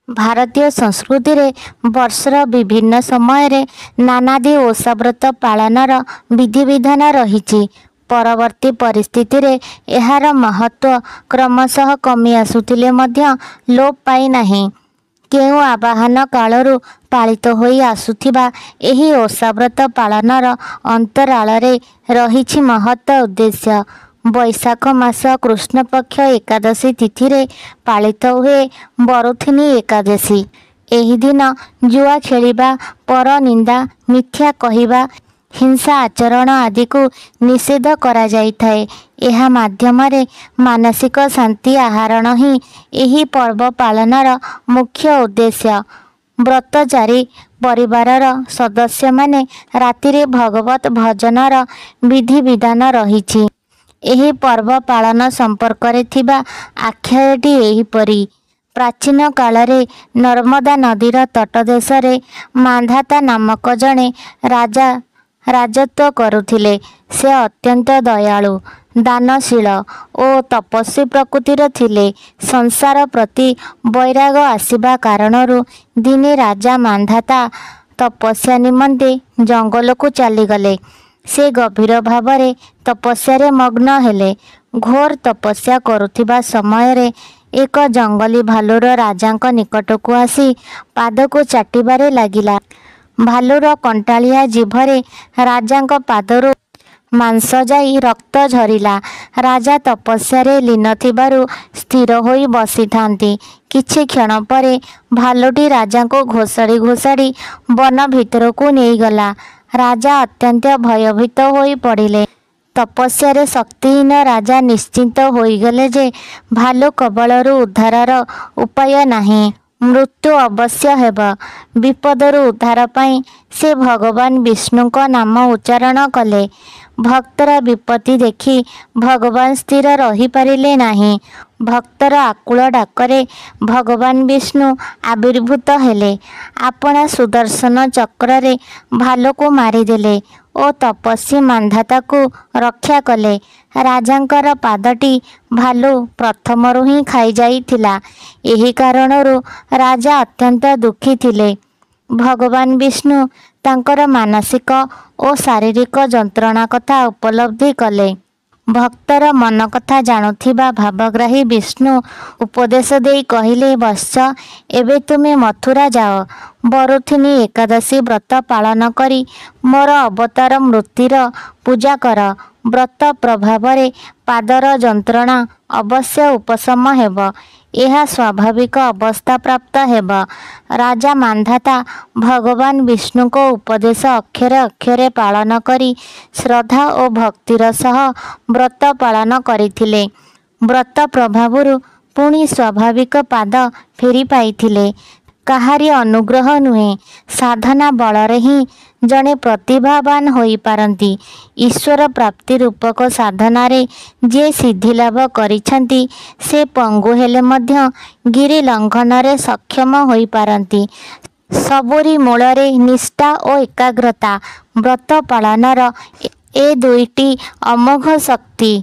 भारतीय संस्कृति रे वर्षर विभिन्न समय रे नानादी ओषाव्रत पालनर विधि विधान रही। परवर्ती परिस्थिति रे एहार महत्व क्रमशः कमी आसुथिले मध्य लोप पाई नाही। केउ आवाहन कालरू पालित होई आसुथिबा एही ओषाव्रत पालनर अंतराल रे रहिछि महत्व उद्देश्य। बैशाख मास कृष्ण पक्ष एकादशी तिथि रे पालित हुए बरुथिनी एकादशी। एही दिन जुआ खेलिबा, पर निंदा, मिथ्या कहिबा, हिंसा आचरण आदि को निषेध करा जाइथाए। एहा माध्यम रे मानसिक शांति आहरण ही एही पर्व पालनर मुख्य उद्देश्य। व्रतचारी परिवारर सदस्य माने राति रे भगवत भजनर विधि विधान रहिछि। एही पर्व पालन संपर्क रे थिबा आख्यायटी एहीपरि। प्राचीन काल रे नर्मदा नदीर तटदेश रे मांधाता नामक जणे राजा राजत्व करुथिले। से अत्यंत दयालु, दानशील ओ तपस्वी प्रकृतिर थिले। संसार प्रति वैराग आसिबा कारणरू दिने राजा मांधाता तपस्या निमंते जंगल को चलीगले। से गभीर भावरे तपस्या मग्न हेले। घोर तपस्या करुथिबा समय रे एक जंगली भालुर राजांक निकट को आसी पाद को चाटिबारे लागिला। भालुर कंटालिया जिभरे राजांक पादरू मांस जाई रक्त झरिला। राजा तपस्या रे लीन थिबारु स्थिर होई बसी थांती। किछि क्षण परे भालुटी राजा को घोषाड़ी घोषाड़ी वन भितर को नहीं गला। राजा अत्यंत भयभीत होई पड़िले। तपस्या रे शक्तिहीन राजा निश्चिंत होईगले जे भालु कबलरू उद्धारर उपाय नाही, मृत्यु अवश्य हेब। विपदरू उद्धार पाई से भगवान विष्णुक नाम उच्चारण कले। भक्तर विपत्ति देखि भगवान स्थिर रही पारिले नाही। भक्तर आकुल डाकरे भगवान विष्णु आविर्भूत हेले। आपणा सुदर्शन चक्र रे भालु को मारिदेले ओ तपस्वी मांधाता को रक्षा कले। राजांकर पादटी भालु प्रथमरु ही खाई जाइथिला। एही कारणरू राजा अत्यंत दुखी थिले। भगवान विष्णु तांकर मानसिक और शारीरिक जंत्रणा कथा उपलब्धि कले। भक्तर मन कथा जानुथिबा भावग्राही विष्णु उपदेश देई कहिले, वत्स एबे तुमे मथुरा जाओ। बरुथिनी एकादशी व्रत पालन करी मोर अवतार मूर्तिर पूजा कर। व्रत प्रभाव रे पादर जंत्रणा अवश्य उपशम हेब। यह स्वाभाविक अवस्था प्राप्त हेब। राजा मांधाता भगवान विष्णु को उपदेश अक्षरे अक्षरे पालन करी श्रद्धा और भक्तिर सह व्रत पालन करिथिले। व्रत प्रभावरु पुणी स्वाभाविक पाद फेरी पाइथिले। काहारी अनुग्रह नुहे, साधना बलरे ही जड़े प्रतिभावान होई पारंती। ईश्वर प्राप्ति रूपक साधना रे जे सिद्धि लाभ करिछंती से पंगु हेले मध्य गिरि लंघन रे सक्षम होई पारंती। सबुरी मूलरे निष्ठा और एकाग्रता व्रत पालनर ए दुईटी अमोघ शक्ति।